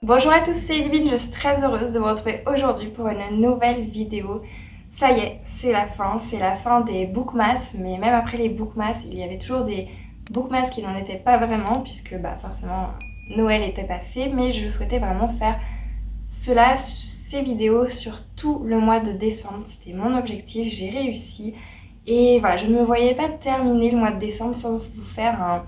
Bonjour à tous, c'est Edwin, je suis très heureuse de vous retrouver aujourd'hui pour une nouvelle vidéo. Ça y est, c'est la fin des bookmas, mais même après les bookmas, il y avait toujours des bookmas qui n'en étaient pas vraiment, puisque forcément Noël était passé, mais je souhaitais vraiment faire ces vidéos sur tout le mois de décembre. C'était mon objectif, j'ai réussi. Et voilà, je ne me voyais pas terminer le mois de décembre sans vous faire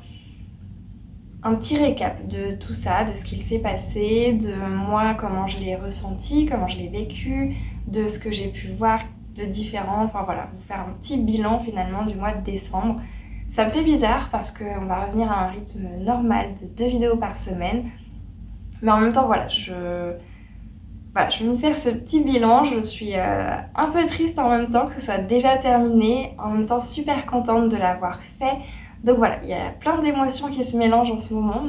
un petit récap de tout ça, de ce qu'il s'est passé, de moi, comment je l'ai ressenti, comment je l'ai vécu, de ce que j'ai pu voir de différent, enfin voilà, vous faire un petit bilan finalement du mois de décembre. Ça me fait bizarre parce qu'on va revenir à un rythme normal de 2 vidéos par semaine, mais en même temps voilà, je vais vous faire ce petit bilan. Je suis un peu triste en même temps que ce soit déjà terminé, en même temps super contente de l'avoir fait. Donc voilà, il y a plein d'émotions qui se mélangent en ce moment,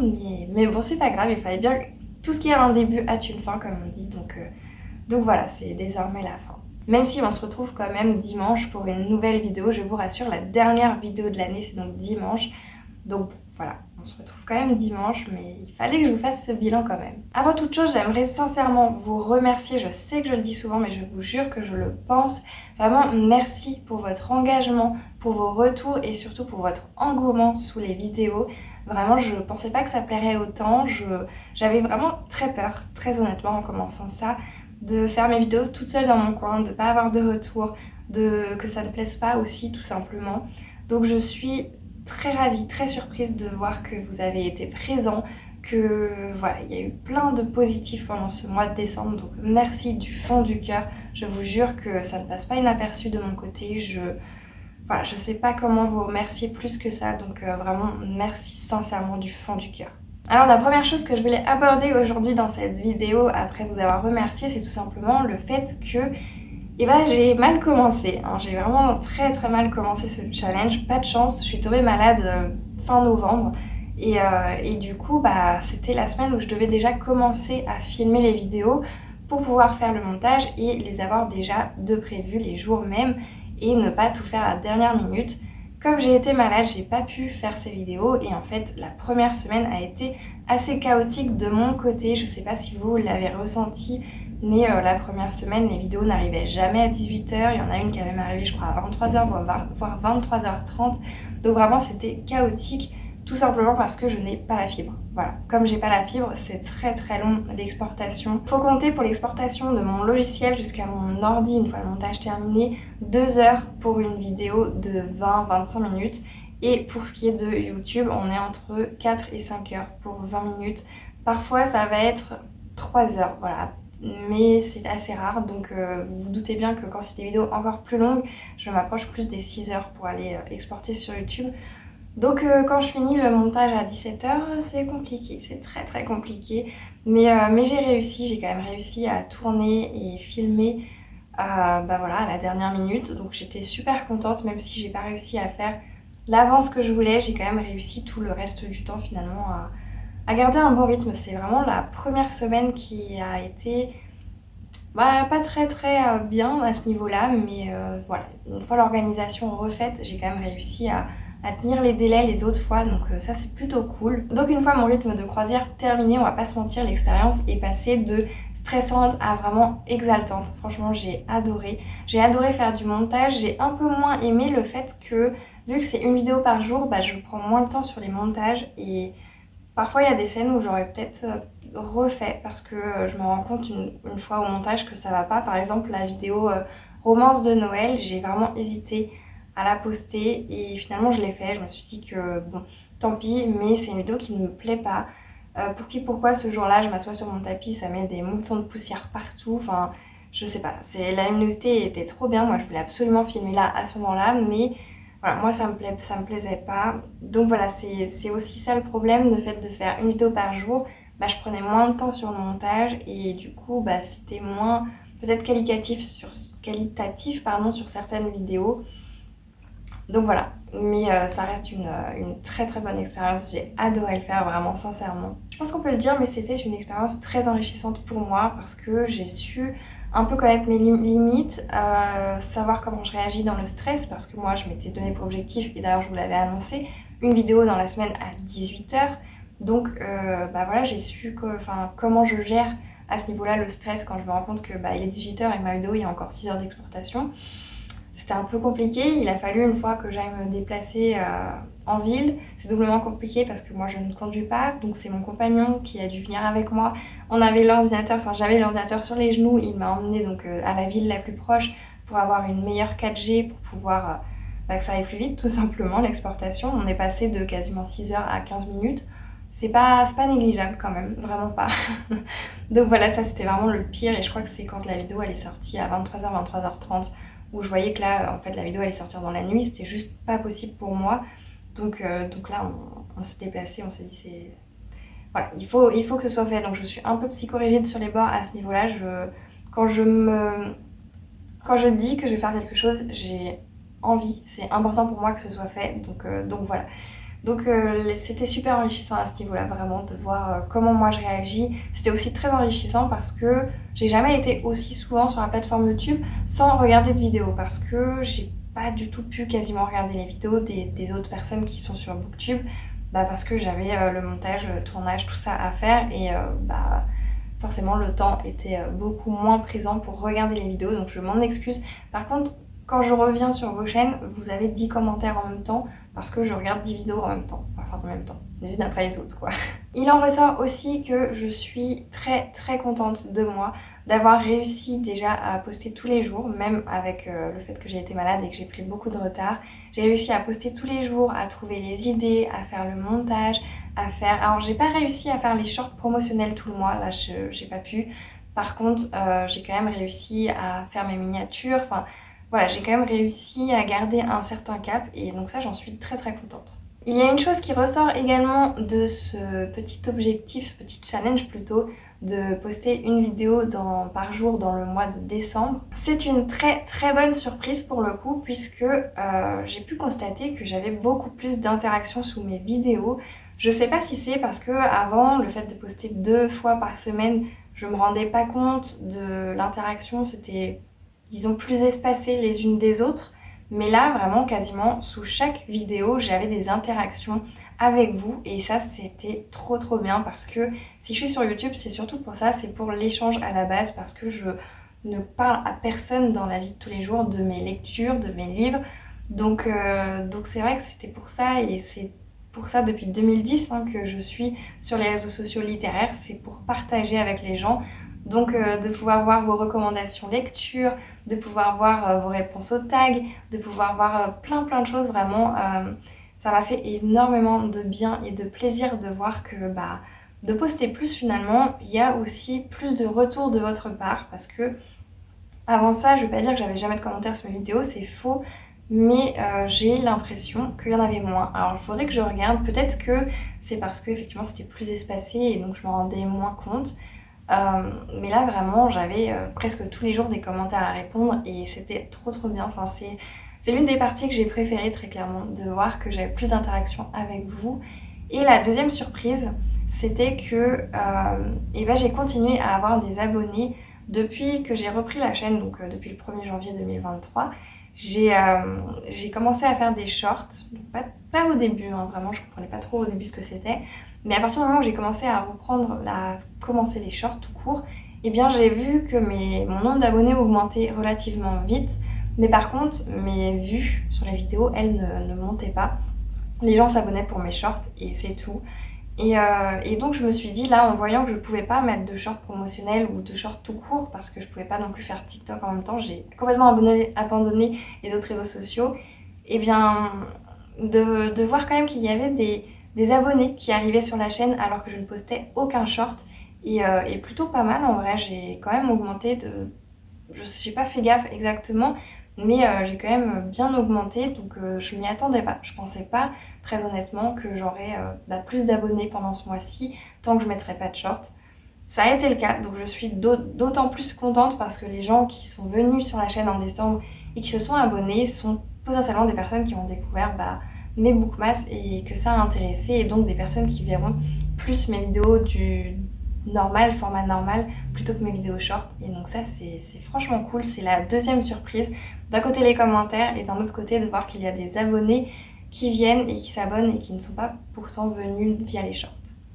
mais bon, c'est pas grave, il fallait bien. Tout ce qui a un début a une fin, comme on dit, donc voilà, c'est désormais la fin. Même si on se retrouve quand même dimanche pour une nouvelle vidéo, je vous rassure, la dernière vidéo de l'année, c'est donc dimanche. Donc voilà, on se retrouve quand même dimanche, mais il fallait que je vous fasse ce bilan quand même. Avant toute chose, j'aimerais sincèrement vous remercier. Je sais que je le dis souvent, mais je vous jure que je le pense. Vraiment, merci pour votre engagement, pour vos retours et surtout pour votre engouement sous les vidéos. Vraiment, je pensais pas que ça plairait autant. J'avais vraiment très peur, très honnêtement, en commençant ça, de faire mes vidéos toute seule dans mon coin, de pas avoir de retour, que ça ne plaise pas aussi, tout simplement. Donc je suis très ravie, très surprise de voir que vous avez été présents, que voilà, il y a eu plein de positifs pendant ce mois de décembre, donc merci du fond du cœur. Je vous jure que ça ne passe pas inaperçu de mon côté. Voilà, je sais pas comment vous remercier plus que ça, donc vraiment merci sincèrement du fond du cœur. Alors la première chose que je voulais aborder aujourd'hui dans cette vidéo, après vous avoir remercié, c'est tout simplement le fait que j'ai mal commencé, hein. J'ai vraiment très très mal commencé ce challenge. Pas de chance, je suis tombée malade fin novembre. Et du coup, c'était la semaine où je devais déjà commencer à filmer les vidéos pour pouvoir faire le montage et les avoir déjà de prévu les jours même et ne pas tout faire à la dernière minute. Comme j'ai été malade, j'ai pas pu faire ces vidéos et en fait, la première semaine a été assez chaotique de mon côté. Je sais pas si vous l'avez ressenti, mais la première semaine, les vidéos n'arrivaient jamais à 18h. Il y en a une qui avait même arrivé, je crois, à 23h, voire 23h30. Donc vraiment, c'était chaotique, tout simplement parce que je n'ai pas la fibre. Voilà, comme j'ai pas la fibre, c'est très très long l'exportation. Faut compter pour l'exportation de mon logiciel jusqu'à mon ordi, une fois le montage terminé, 2 heures pour une vidéo de 20-25 minutes. Et pour ce qui est de YouTube, on est entre 4 et 5 heures pour 20 minutes. Parfois, ça va être 3 heures, voilà, mais c'est assez rare, donc vous vous doutez bien que quand c'est des vidéos encore plus longues, je m'approche plus des 6 heures pour aller exporter sur YouTube. Donc quand je finis le montage à 17h, c'est compliqué, c'est très très compliqué, mais j'ai réussi, j'ai quand même réussi à tourner et filmer voilà, à la dernière minute, donc j'étais super contente, même si j'ai pas réussi à faire l'avance que je voulais, j'ai quand même réussi tout le reste du temps finalement à garder un bon rythme. C'est vraiment la première semaine qui a été pas très très bien à ce niveau-là, mais voilà, une fois l'organisation refaite, j'ai quand même réussi à tenir les délais les autres fois, donc ça c'est plutôt cool. Donc une fois mon rythme de croisière terminé, on va pas se mentir, l'expérience est passée de stressante à vraiment exaltante. Franchement, j'ai adoré. J'ai adoré faire du montage, j'ai un peu moins aimé le fait que, vu que c'est une vidéo par jour, je prends moins le temps sur les montages et parfois il y a des scènes où j'aurais peut-être refait parce que je me rends compte une fois au montage que ça va pas. Par exemple, la vidéo romance de Noël, j'ai vraiment hésité à la poster et finalement je l'ai fait. Je me suis dit que bon, tant pis, mais c'est une vidéo qui ne me plaît pas. Pour qui, pourquoi ce jour-là, je m'assois sur mon tapis, ça met des moutons de poussière partout. Enfin, je sais pas, la luminosité était trop bien. Moi, je voulais absolument filmer là à ce moment-là, mais voilà, moi ça me plaisait pas. Donc voilà, c'est aussi ça le problème, le fait de faire une vidéo par jour. Je prenais moins de temps sur le montage et du coup c'était moins peut-être qualitatif sur certaines vidéos. Donc voilà, mais ça reste une très très bonne expérience. J'ai adoré le faire, vraiment sincèrement. Je pense qu'on peut le dire, mais c'était une expérience très enrichissante pour moi parce que j'ai su un peu connaître mes limites, savoir comment je réagis dans le stress parce que moi je m'étais donné pour objectif, et d'ailleurs je vous l'avais annoncé, une vidéo dans la semaine à 18h. Donc bah voilà, j'ai su comment je gère à ce niveau-là le stress quand je me rends compte que bah, il est 18h et que ma vidéo il y a encore 6 heures d'exportation. C'était un peu compliqué, il a fallu une fois que j'aille me déplacer en ville. C'est doublement compliqué parce que moi je ne conduis pas, donc c'est mon compagnon qui a dû venir avec moi. On avait l'ordinateur, enfin j'avais l'ordinateur sur les genoux, il m'a emmené donc à la ville la plus proche pour avoir une meilleure 4G, pour pouvoir bah, que ça aille plus vite tout simplement l'exportation. On est passé de quasiment 6 heures à 15 minutes. C'est pas négligeable quand même, vraiment pas. Donc voilà, ça c'était vraiment le pire et je crois que c'est quand la vidéo elle est sortie à 23h, 23h30 où je voyais que là, en fait, la vidéo allait sortir dans la nuit, c'était juste pas possible pour moi. Donc là, on s'est déplacé, on s'est dit, voilà, il faut que ce soit fait. Donc je suis un peu psychorigide sur les bords à ce niveau-là. Quand je dis que je vais faire quelque chose, j'ai envie. C'est important pour moi que ce soit fait. Donc voilà. Donc c'était super enrichissant à ce niveau-là, vraiment, de voir comment moi je réagis. C'était aussi très enrichissant parce que j'ai jamais été aussi souvent sur la plateforme YouTube sans regarder de vidéos, parce que j'ai pas du tout pu quasiment regarder les vidéos des autres personnes qui sont sur Booktube, bah parce que j'avais le montage, le tournage, tout ça à faire et bah forcément le temps était beaucoup moins présent pour regarder les vidéos, donc je m'en excuse. Par contre, quand je reviens sur vos chaînes, vous avez 10 commentaires en même temps parce que je regarde 10 vidéos en même temps, les unes après les autres quoi. Il en ressort aussi que je suis très très contente de moi d'avoir réussi déjà à poster tous les jours, même avec le fait que j'ai été malade et que j'ai pris beaucoup de retard. J'ai réussi à poster tous les jours, à trouver les idées, à faire le montage, à faire... Alors j'ai pas réussi à faire les shorts promotionnels tout le mois, là j'ai pas pu. Par contre, j'ai quand même réussi à faire mes miniatures, enfin voilà, j'ai quand même réussi à garder un certain cap et donc ça j'en suis très très contente. Il y a une chose qui ressort également de ce petit objectif, ce petit challenge plutôt, de poster une vidéo par jour dans le mois de décembre. C'est une très très bonne surprise pour le coup puisque j'ai pu constater que j'avais beaucoup plus d'interactions sous mes vidéos. Je sais pas si c'est parce que avant, le fait de poster 2 fois par semaine, je me rendais pas compte de l'interaction, c'était disons plus espacées les unes des autres. Mais là, vraiment, quasiment sous chaque vidéo, j'avais des interactions avec vous et ça, c'était trop trop bien parce que si je suis sur YouTube, c'est surtout pour ça, c'est pour l'échange à la base parce que je ne parle à personne dans la vie de tous les jours de mes lectures, de mes livres. Donc c'est vrai que c'était pour ça et c'est pour ça depuis 2010 que je suis sur les réseaux sociaux littéraires, c'est pour partager avec les gens. Donc de pouvoir voir vos recommandations lecture, de pouvoir voir vos réponses aux tags, de pouvoir voir plein de choses vraiment. Ça m'a fait énormément de bien et de plaisir de voir que de poster plus finalement, il y a aussi plus de retours de votre part parce que avant ça, je vais pas dire que j'avais jamais de commentaires sur mes vidéos, c'est faux, mais j'ai l'impression qu'il y en avait moins. Alors il faudrait que je regarde, peut-être que c'est parce que effectivement c'était plus espacé et donc je me rendais moins compte. Mais là vraiment j'avais presque tous les jours des commentaires à répondre et c'était trop trop bien. Enfin, c'est l'une des parties que j'ai préférées très clairement, de voir que j'avais plus d'interaction avec vous. Et la deuxième surprise, c'était que j'ai continué à avoir des abonnés depuis que j'ai repris la chaîne, donc depuis le 1er janvier 2023. J'ai commencé à faire des shorts, donc pas au début, vraiment je comprenais pas trop au début ce que c'était, mais à partir du moment où j'ai commencé à commencer les shorts tout court, eh bien j'ai vu que mon nombre d'abonnés augmentait relativement vite, mais par contre mes vues sur les vidéos, elles ne montaient pas. Les gens s'abonnaient pour mes shorts et c'est tout. Et donc je me suis dit là en voyant que je pouvais pas mettre de shorts promotionnels ou de shorts tout court parce que je pouvais pas non plus faire TikTok en même temps, j'ai complètement abandonné les autres réseaux sociaux, et bien de voir quand même qu'il y avait des abonnés qui arrivaient sur la chaîne alors que je ne postais aucun short et plutôt pas mal en vrai, j'ai quand même augmenté j'ai pas fait gaffe exactement, mais j'ai quand même bien augmenté, donc je m'y attendais pas. Je pensais pas, très honnêtement, que j'aurais plus d'abonnés pendant ce mois-ci, tant que je mettrais pas de short. Ça a été le cas, donc je suis d'autant plus contente parce que les gens qui sont venus sur la chaîne en décembre et qui se sont abonnés sont potentiellement des personnes qui ont découvert mes bookmas et que ça a intéressé, et donc des personnes qui verront plus mes vidéos du format normal, plutôt que mes vidéos short. Et donc ça, c'est franchement cool. C'est la deuxième surprise. D'un côté les commentaires et d'un autre côté de voir qu'il y a des abonnés qui viennent et qui s'abonnent et qui ne sont pas pourtant venus via les shorts.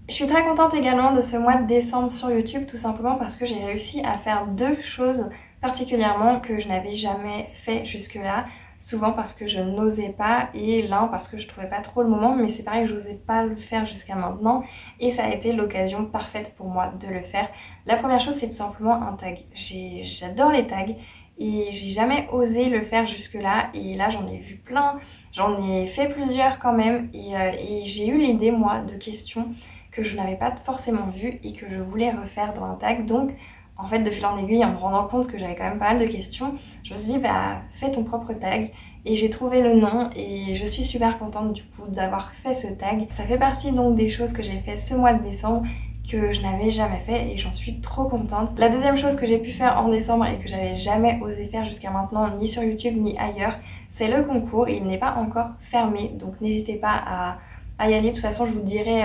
Je suis très contente également de ce mois de décembre sur YouTube, tout simplement parce que j'ai réussi à faire deux choses particulièrement que je n'avais jamais fait jusque-là. Souvent parce que je n'osais pas et l'un parce que je trouvais pas trop le moment, mais c'est pareil, j'osais pas le faire jusqu'à maintenant et ça a été l'occasion parfaite pour moi de le faire. La première chose, c'est tout simplement un tag. J'adore les tags et j'ai jamais osé le faire jusque-là et là j'en ai vu plein, j'en ai fait plusieurs quand même et j'ai eu l'idée moi de questions que je n'avais pas forcément vues et que je voulais refaire dans un tag. Donc en fait, de fil en aiguille, en me rendant compte que j'avais quand même pas mal de questions, je me suis dit, bah, fais ton propre tag. Et j'ai trouvé le nom et je suis super contente du coup d'avoir fait ce tag. Ça fait partie donc des choses que j'ai fait ce mois de décembre que je n'avais jamais fait et j'en suis trop contente. La deuxième chose que j'ai pu faire en décembre et que j'avais jamais osé faire jusqu'à maintenant, ni sur YouTube ni ailleurs, c'est le concours. Il n'est pas encore fermé, donc n'hésitez pas à y aller. De toute façon, je vous dirai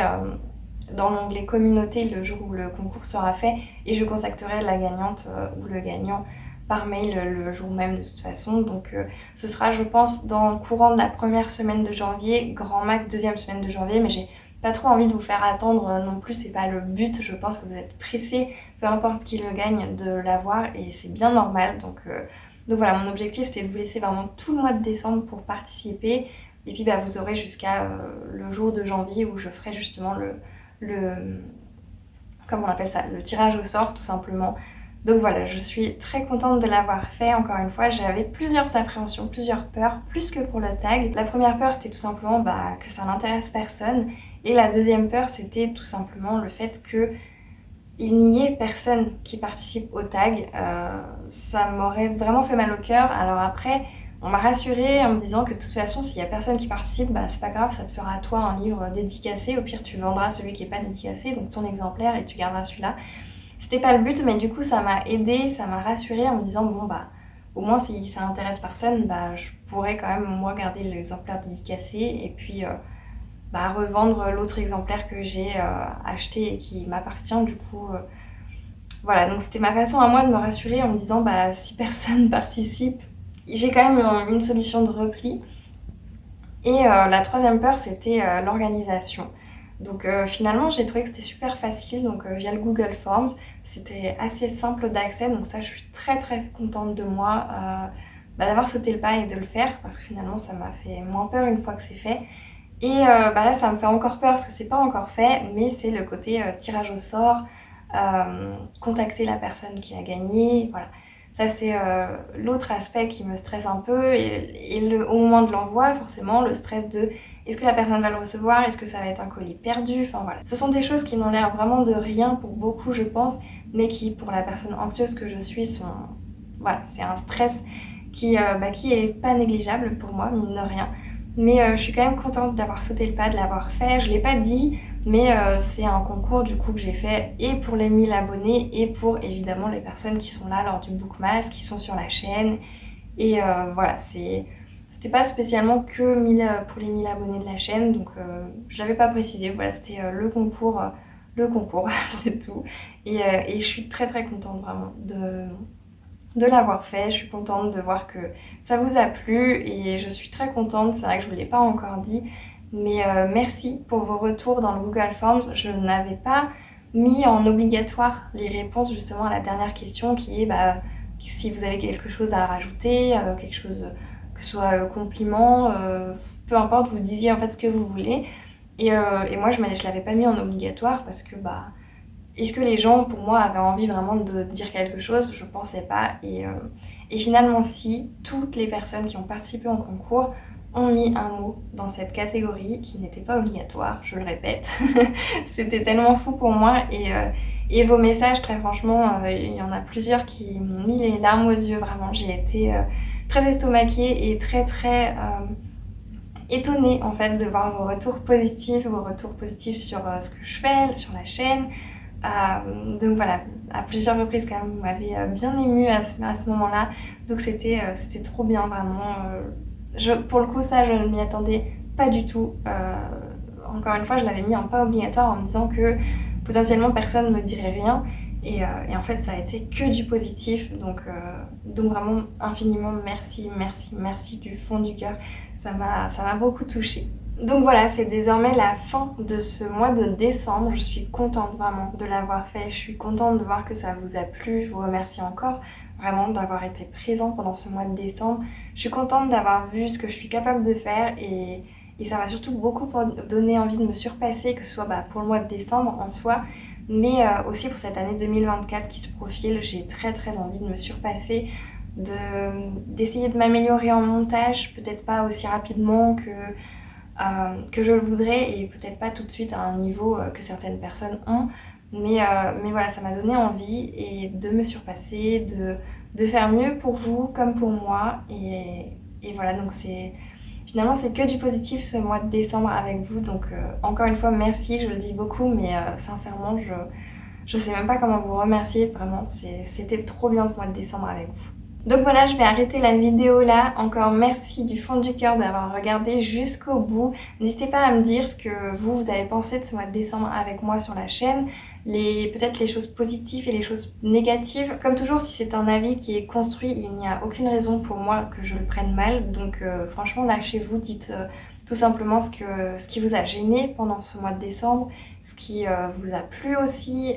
dans l'onglet communauté le jour où le concours sera fait et je contacterai la gagnante ou le gagnant par mail le jour même de toute façon. Donc ce sera je pense dans le courant de la première semaine de janvier, grand max deuxième semaine de janvier, mais j'ai pas trop envie de vous faire attendre non plus, c'est pas le but. Je pense que vous êtes pressés, peu importe qui le gagne, de l'avoir et c'est bien normal. Donc voilà, mon objectif c'était de vous laisser vraiment tout le mois de décembre pour participer et puis bah, vous aurez jusqu'à le jour de janvier où je ferai justement comment on appelle ça, le tirage au sort tout simplement. Donc voilà, je suis très contente de l'avoir fait. Encore une fois, j'avais plusieurs appréhensions, plusieurs peurs, plus que pour le tag. La première peur, c'était tout simplement que ça n'intéresse personne. Et la deuxième peur, c'était tout simplement le fait que il n'y ait personne qui participe au tag. Ça m'aurait vraiment fait mal au cœur. Alors après, on m'a rassurée en me disant que de toute façon, s'il y a personne qui participe, bah c'est pas grave, ça te fera à toi un livre dédicacé. Au pire, tu vendras celui qui est pas dédicacé, donc ton exemplaire, et tu garderas celui-là. C'était pas le but, mais du coup, ça m'a aidée, ça m'a rassurée en me disant bon bah au moins si ça intéresse personne, bah je pourrais quand même moi garder l'exemplaire dédicacé et puis revendre l'autre exemplaire que j'ai acheté et qui m'appartient du coup. Voilà, donc c'était ma façon à moi de me rassurer en me disant bah si personne participe, j'ai quand même une solution de repli. Et la troisième peur, c'était l'organisation. Donc finalement, j'ai trouvé que c'était super facile, donc via le Google Forms, c'était assez simple d'accès, donc ça je suis très très contente de moi d'avoir sauté le pas et de le faire, parce que finalement ça m'a fait moins peur une fois que c'est fait. Et là ça me fait encore peur parce que c'est pas encore fait, mais c'est le côté tirage au sort, contacter la personne qui a gagné, voilà. Ça c'est l'autre aspect qui me stresse un peu au moment de l'envoi forcément le stress de est-ce que la personne va le recevoir, est-ce que ça va être un colis perdu, enfin voilà. Ce sont des choses qui n'ont l'air vraiment de rien pour beaucoup je pense, mais qui pour la personne anxieuse que je suis sont... Voilà, c'est un stress qui est pas négligeable pour moi, mine de rien. Mais je suis quand même contente d'avoir sauté le pas, de l'avoir fait. Je l'ai pas dit, mais c'est un concours du coup que j'ai fait et pour les 1000 abonnés et pour évidemment les personnes qui sont là lors du Bookmas, qui sont sur la chaîne. Et voilà, c'était pas spécialement que 1000, pour les 1000 abonnés de la chaîne, donc je l'avais pas précisé. Voilà, c'était le concours, c'est tout. Et je suis très très contente vraiment de l'avoir fait. Je suis contente de voir que ça vous a plu et je suis très contente. C'est vrai que je ne vous l'ai pas encore dit, mais merci pour vos retours dans le Google Forms. Je n'avais pas mis en obligatoire les réponses justement à la dernière question qui est si vous avez quelque chose à rajouter, quelque chose que ce soit compliment, peu importe, vous disiez en fait ce que vous voulez. Et moi je l'avais pas mis en obligatoire parce que est-ce que les gens, pour moi, avaient envie vraiment de dire quelque chose? Je pensais pas. Et finalement, si, toutes les personnes qui ont participé au concours ont mis un mot dans cette catégorie qui n'était pas obligatoire, je le répète. C'était tellement fou pour moi. Et vos messages, très franchement, il y en a plusieurs qui m'ont mis les larmes aux yeux, vraiment. J'ai été très estomaquée et très très étonnée en fait de voir vos retours positifs sur ce que je fais, sur la chaîne. Donc voilà, à plusieurs reprises quand même, vous m'avez bien émue à ce moment-là. Donc c'était trop bien, vraiment. Pour le coup, ça, je ne m'y attendais pas du tout. Encore une fois, je l'avais mis en pas obligatoire en me disant que potentiellement personne ne me dirait rien. Et en fait, ça a été que du positif. Donc vraiment, infiniment merci, merci, merci du fond du cœur. Ça m'a beaucoup touchée. Donc voilà, c'est désormais la fin de ce mois de décembre. Je suis contente vraiment de l'avoir fait. Je suis contente de voir que ça vous a plu. Je vous remercie encore vraiment d'avoir été présent pendant ce mois de décembre. Je suis contente d'avoir vu ce que je suis capable de faire et ça m'a surtout beaucoup donné envie de me surpasser, que ce soit pour le mois de décembre en soi, mais aussi pour cette année 2024 qui se profile. J'ai très envie de me surpasser, d'essayer de m'améliorer en montage, peut-être pas aussi rapidement que je le voudrais et peut-être pas tout de suite à un niveau que certaines personnes ont. Mais voilà, ça m'a donné envie et de me surpasser, de faire mieux pour vous comme pour moi. Et voilà, donc finalement c'est que du positif ce mois de décembre avec vous. Donc encore une fois, merci, je le dis beaucoup, mais sincèrement, je sais même pas comment vous remercier. Vraiment, c'était trop bien ce mois de décembre avec vous. Donc voilà, je vais arrêter la vidéo là. Encore merci du fond du cœur d'avoir regardé jusqu'au bout. N'hésitez pas à me dire ce que vous avez pensé de ce mois de décembre avec moi sur la chaîne. Peut-être les choses positives et les choses négatives. Comme toujours, si c'est un avis qui est construit, il n'y a aucune raison pour moi que je le prenne mal. Donc franchement, lâchez-vous, dites tout simplement ce qui vous a gêné pendant ce mois de décembre, ce qui vous a plu aussi.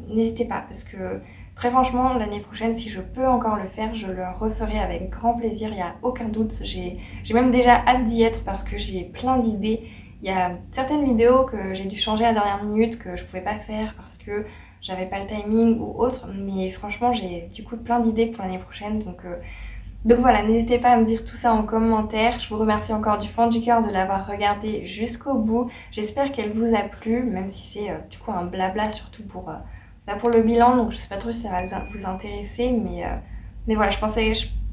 N'hésitez pas parce que très franchement, l'année prochaine, si je peux encore le faire, je le referai avec grand plaisir, il n'y a aucun doute. J'ai même déjà hâte d'y être parce que j'ai plein d'idées. Il y a certaines vidéos que j'ai dû changer à la dernière minute, que je pouvais pas faire parce que j'avais pas le timing ou autre. Mais franchement, j'ai du coup plein d'idées pour l'année prochaine. Donc voilà, n'hésitez pas à me dire tout ça en commentaire. Je vous remercie encore du fond du cœur de l'avoir regardé jusqu'au bout. J'espère qu'elle vous a plu, même si c'est du coup un blabla surtout pour le bilan. Donc je sais pas trop si ça va vous intéresser, mais voilà, je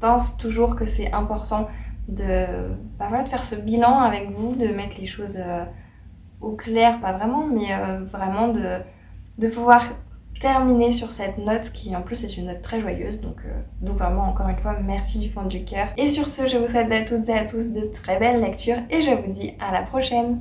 pense toujours que c'est important voilà, de faire ce bilan avec vous, de mettre les choses au clair, pas vraiment, mais vraiment de pouvoir terminer sur cette note qui en plus est une note très joyeuse. Donc vraiment encore une fois merci du fond du cœur. Et sur ce, je vous souhaite à toutes et à tous de très belles lectures et je vous dis à la prochaine.